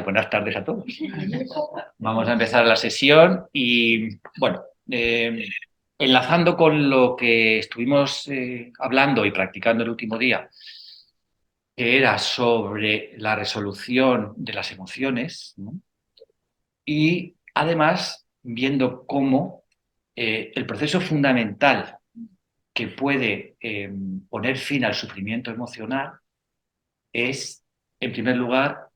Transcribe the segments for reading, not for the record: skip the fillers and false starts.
buenas tardes a todos. Vamos a empezar la sesión y, bueno, enlazando con lo que estuvimos hablando y practicando el último día, que era sobre la resolución de las emociones, ¿no? Y además viendo cómo el proceso fundamental que puede poner fin al sufrimiento emocional es, en primer lugar,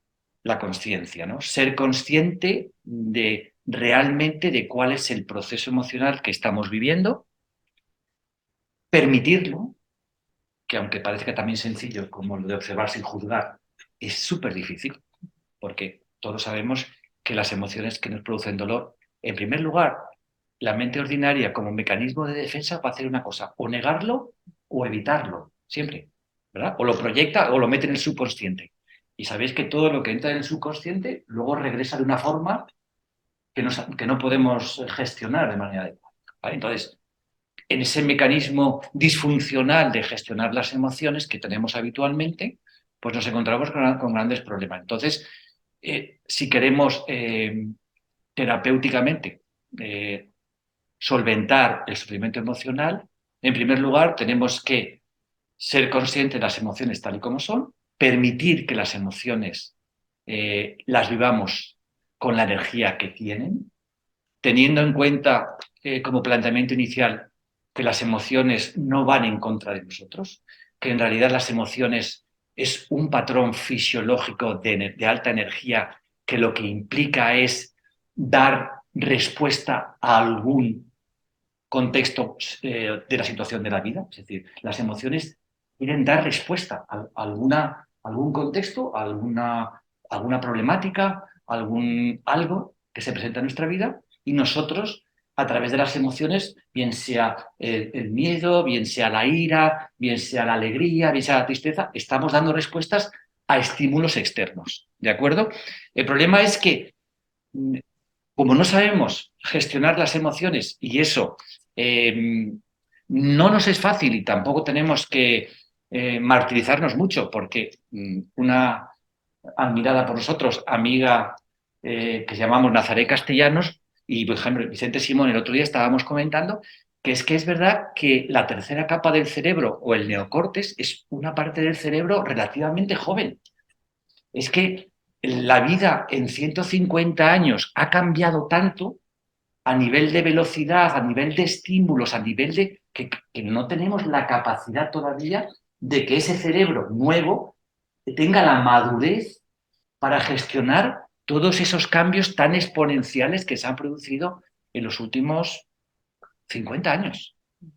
la consciencia, ¿no? Ser consciente de realmente de cuál es el proceso emocional que estamos viviendo, permitirlo, que aunque parezca también sencillo como lo de observar sin juzgar, es súper difícil, porque todos sabemos que las emociones que nos producen dolor, en primer lugar, la mente ordinaria como mecanismo de defensa va a hacer una cosa, o negarlo o evitarlo, siempre, ¿verdad? O lo proyecta o lo mete en el subconsciente. Y sabéis que todo lo que entra en el subconsciente luego regresa de una forma que no podemos gestionar de manera adecuada, ¿vale? Entonces, en ese mecanismo disfuncional de gestionar las emociones que tenemos habitualmente, pues nos encontramos con grandes problemas. Entonces, si queremos terapéuticamente solventar el sufrimiento emocional, en primer lugar tenemos que ser conscientes de las emociones tal y como son, permitir que las emociones las vivamos con la energía que tienen, teniendo en cuenta como planteamiento inicial que las emociones no van en contra de nosotros, que en realidad las emociones es un patrón fisiológico de alta energía que lo que implica es dar respuesta a algún contexto de la situación de la vida. Es decir, las emociones quieren dar respuesta a algún contexto, a alguna problemática, algo que se presenta en nuestra vida y nosotros, a través de las emociones, bien sea el miedo, bien sea la ira, bien sea la alegría, bien sea la tristeza, estamos dando respuestas a estímulos externos. ¿De acuerdo? El problema es que como no sabemos gestionar las emociones y eso no nos es fácil y tampoco tenemos que martirizarnos mucho porque una admirada por nosotros, amiga que llamamos Nazaré Castellanos y, por ejemplo, Vicente Simón, el otro día estábamos comentando que es verdad que la tercera capa del cerebro o el neocortes es una parte del cerebro relativamente joven. Es que la vida en 150 años ha cambiado tanto a nivel de velocidad, a nivel de estímulos, a nivel de que no tenemos la capacidad todavía de que ese cerebro nuevo tenga la madurez para gestionar todos esos cambios tan exponenciales que se han producido en los últimos 50 años.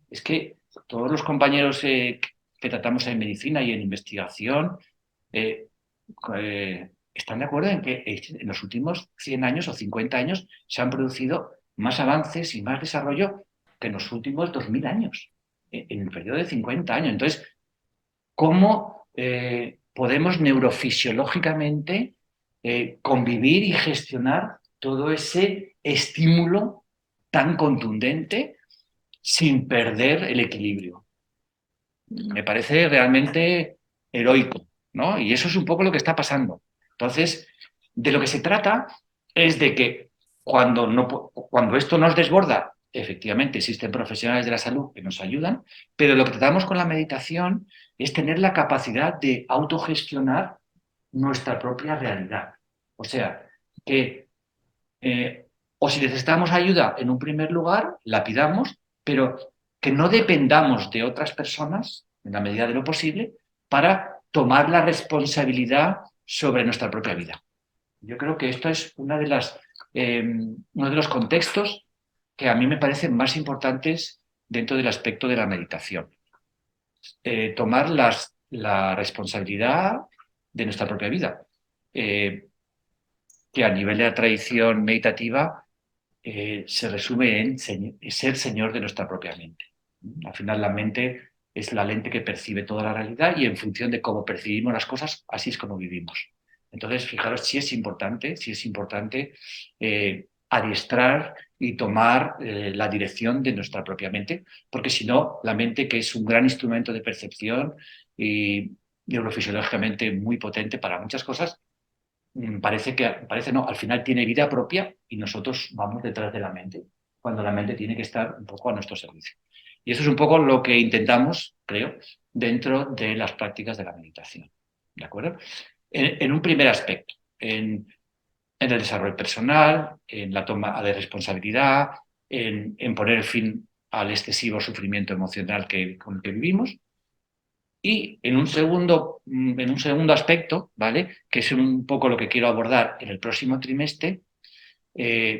Es que todos los compañeros que tratamos en medicina y en investigación eh, están de acuerdo en que en los últimos 100 años o 50 años se han producido más avances y más desarrollo que en los últimos 2000 años, en el periodo de 50 años. Entonces, ¿cómo podemos neurofisiológicamente convivir y gestionar todo ese estímulo tan contundente sin perder el equilibrio? Me parece realmente heroico, ¿no? Y eso es un poco lo que está pasando. Entonces, de lo que se trata es de que cuando esto nos desborda, efectivamente existen profesionales de la salud que nos ayudan, pero lo que tratamos con la meditación es tener la capacidad de autogestionar nuestra propia realidad. O sea, que o si necesitamos ayuda en un primer lugar, la pidamos, pero que no dependamos de otras personas, en la medida de lo posible, para tomar la responsabilidad sobre nuestra propia vida. Yo creo que esto es uno de los contextos que a mí me parecen más importantes dentro del aspecto de la meditación. Tomar la responsabilidad de nuestra propia vida, que a nivel de la tradición meditativa se resume en ser señor de nuestra propia mente. Al final la mente es la lente que percibe toda la realidad y en función de cómo percibimos las cosas, así es como vivimos. Entonces, fijaros, sí es importante adiestrar y tomar la dirección de nuestra propia mente, porque si no, la mente, que es un gran instrumento de percepción y neurofisiológicamente muy potente para muchas cosas, parece no, al final tiene vida propia y nosotros vamos detrás de la mente, cuando la mente tiene que estar un poco a nuestro servicio. Y eso es un poco lo que intentamos, creo, dentro de las prácticas de la meditación. ¿De acuerdo? En un primer aspecto, en el desarrollo personal, en la toma de responsabilidad, en poner fin al excesivo sufrimiento emocional con el que vivimos. Y en un segundo aspecto, ¿vale? Que es un poco lo que quiero abordar en el próximo trimestre,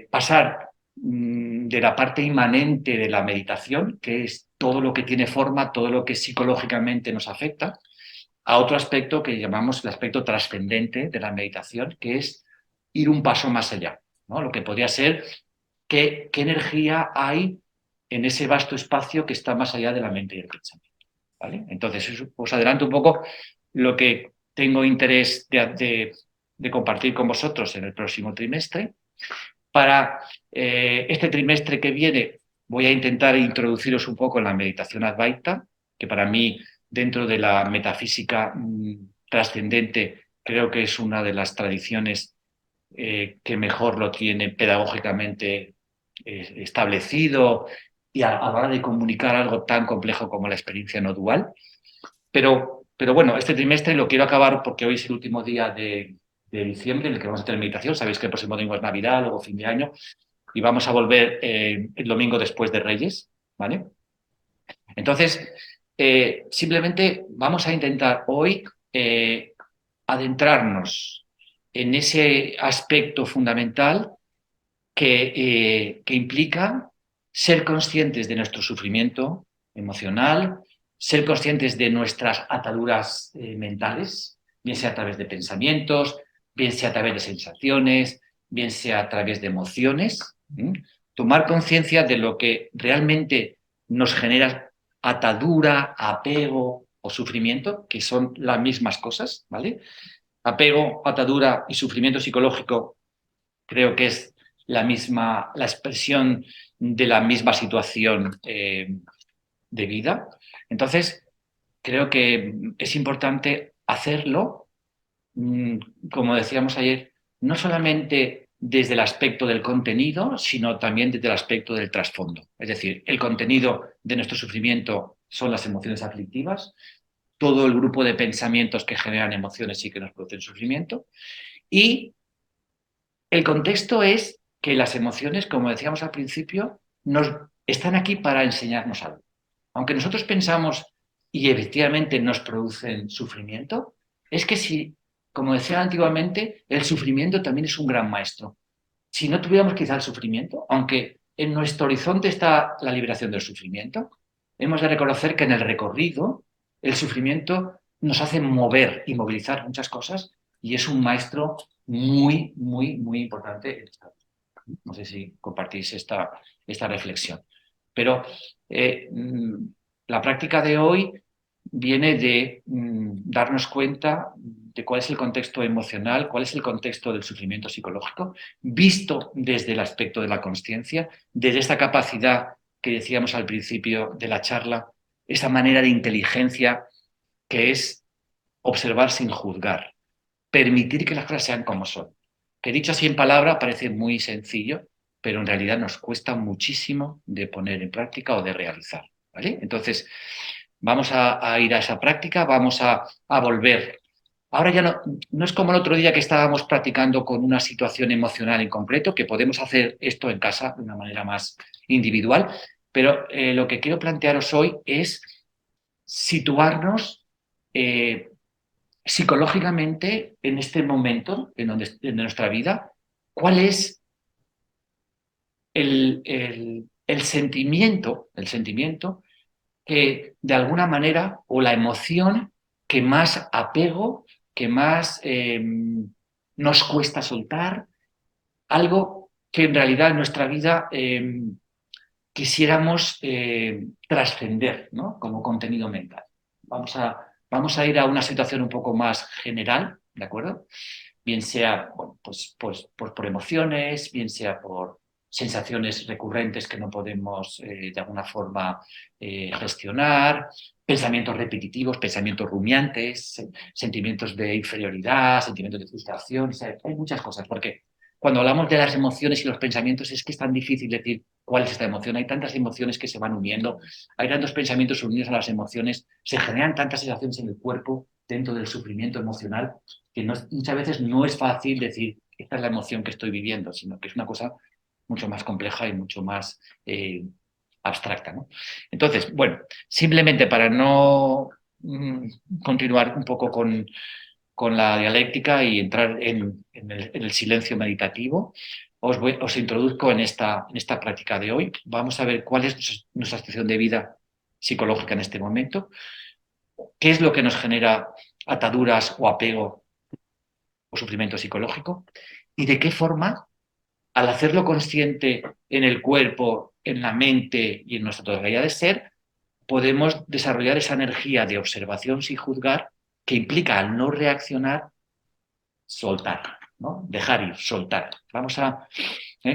pasar de la parte inmanente de la meditación, que es todo lo que tiene forma, todo lo que psicológicamente nos afecta, a otro aspecto que llamamos el aspecto trascendente de la meditación, que es ir un paso más allá, ¿no? Lo que podría ser qué energía hay en ese vasto espacio que está más allá de la mente y el pensamiento. ¿Vale? Entonces, os adelanto un poco lo que tengo interés de compartir con vosotros en el próximo trimestre. Para este trimestre que viene voy a intentar introduciros un poco en la meditación Advaita, que para mí, dentro de la metafísica trascendente, creo que es una de las tradiciones que mejor lo tiene pedagógicamente establecido y a la hora de comunicar algo tan complejo como la experiencia no dual. Pero bueno, este trimestre lo quiero acabar porque hoy es el último día de diciembre en el que vamos a tener meditación. Sabéis que el próximo domingo es Navidad, luego fin de año, y vamos a volver el domingo después de Reyes, ¿vale? Entonces, simplemente vamos a intentar hoy adentrarnos en ese aspecto fundamental que implica ser conscientes de nuestro sufrimiento emocional, ser conscientes de nuestras ataduras mentales, bien sea a través de pensamientos, bien sea a través de sensaciones, bien sea a través de emociones. Tomar conciencia de lo que realmente nos genera atadura, apego o sufrimiento, que son las mismas cosas, ¿vale? Apego, atadura y sufrimiento psicológico creo que es la expresión de la misma situación de vida. Entonces, creo que es importante hacerlo, mmm, como decíamos ayer, no solamente desde el aspecto del contenido, sino también desde el aspecto del trasfondo. Es decir, el contenido de nuestro sufrimiento son las emociones aflictivas, todo el grupo de pensamientos que generan emociones y que nos producen sufrimiento, y el contexto es que las emociones, como decíamos al principio, nos están aquí para enseñarnos algo. Aunque nosotros pensamos y efectivamente nos producen sufrimiento, es que si, como decía antiguamente, el sufrimiento también es un gran maestro. Si no tuviéramos quizá el sufrimiento, aunque en nuestro horizonte está la liberación del sufrimiento, hemos de reconocer que en el recorrido el sufrimiento nos hace mover y movilizar muchas cosas y es un maestro muy, muy, muy importante en esta vida. No sé si compartís esta reflexión. Pero eh, la práctica de hoy viene de darnos cuenta de cuál es el contexto emocional, cuál es el contexto del sufrimiento psicológico, visto desde el aspecto de la consciencia, desde esta capacidad que decíamos al principio de la charla, esa manera de inteligencia que es observar sin juzgar, permitir que las cosas sean como son. Que dicho así en palabra parece muy sencillo, pero en realidad nos cuesta muchísimo de poner en práctica o de realizar. ¿Vale? Entonces, vamos a ir a esa práctica, vamos a volver. Ahora ya no es como el otro día que estábamos practicando con una situación emocional en concreto, que podemos hacer esto en casa de una manera más individual, pero lo que quiero plantearos hoy es situarnos psicológicamente en este momento en nuestra vida, cuál es el sentimiento que de alguna manera, o la emoción que más apego, que más nos cuesta soltar, algo que en realidad en nuestra vida quisiéramos trascender, ¿no? Como contenido mental. Vamos a ir a una situación un poco más general, ¿de acuerdo? Bien sea bueno, pues por emociones, bien sea por sensaciones recurrentes que no podemos de alguna forma gestionar, pensamientos repetitivos, pensamientos rumiantes, sentimientos de inferioridad, sentimientos de frustración. O sea, hay muchas cosas, porque cuando hablamos de las emociones y los pensamientos es que es tan difícil decir cuál es esta emoción. Hay tantas emociones que se van uniendo, hay tantos pensamientos unidos a las emociones, se generan tantas sensaciones en el cuerpo dentro del sufrimiento emocional que muchas veces no es fácil decir esta es la emoción que estoy viviendo, sino que es una cosa mucho más compleja y mucho más abstracta, ¿no? Entonces, bueno, simplemente para no continuar un poco con la dialéctica y entrar en el silencio meditativo, os introduzco en esta práctica de hoy. Vamos a ver cuál es nuestra situación de vida psicológica en este momento, qué es lo que nos genera ataduras o apego o sufrimiento psicológico y de qué forma, al hacerlo consciente en el cuerpo, en la mente y en nuestra totalidad de ser, podemos desarrollar esa energía de observación sin juzgar que implica al no reaccionar soltar, ¿no? Dejar ir, soltar. Vamos a,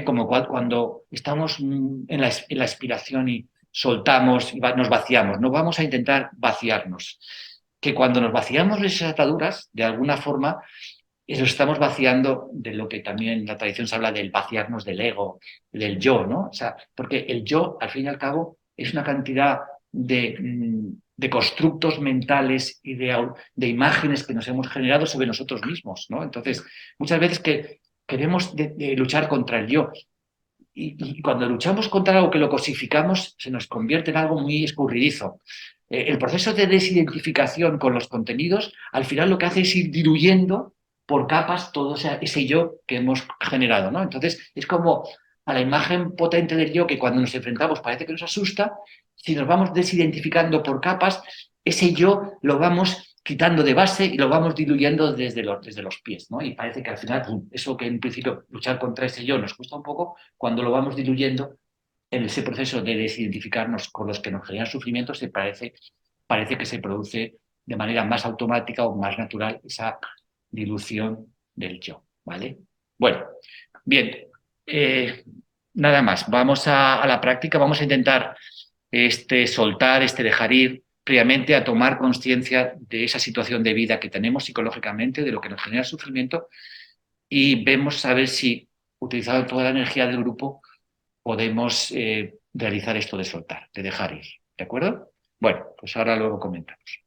como cuando estamos en la expiración y soltamos y nos vaciamos, no vamos a intentar vaciarnos. Que cuando nos vaciamos de esas ataduras, de alguna forma, eso estamos vaciando de lo que también en la tradición se habla del vaciarnos del ego, del yo, ¿no? O sea, porque el yo, al fin y al cabo, es una cantidad de constructos mentales y de imágenes que nos hemos generado sobre nosotros mismos, ¿no? Entonces, muchas veces que queremos de luchar contra el yo y cuando luchamos contra algo que lo cosificamos, se nos convierte en algo muy escurridizo. El proceso de desidentificación con los contenidos, al final lo que hace es ir diluyendo por capas todo ese yo que hemos generado, ¿no? Entonces, es como a la imagen potente del yo que cuando nos enfrentamos parece que nos asusta, si nos vamos desidentificando por capas, ese yo lo vamos quitando de base y lo vamos diluyendo desde los pies, ¿no? Y parece que al final, eso que en principio luchar contra ese yo nos cuesta un poco, cuando lo vamos diluyendo en ese proceso de desidentificarnos con los que nos generan sufrimiento, parece que se produce de manera más automática o más natural esa dilución del yo, ¿vale? Bueno, bien, eh, nada más, vamos a la práctica, vamos a intentar soltar, dejar ir previamente a tomar conciencia de esa situación de vida que tenemos psicológicamente, de lo que nos genera sufrimiento y vemos a ver si, utilizando toda la energía del grupo, podemos realizar esto de soltar, de dejar ir. ¿De acuerdo? Bueno, pues ahora luego comentamos.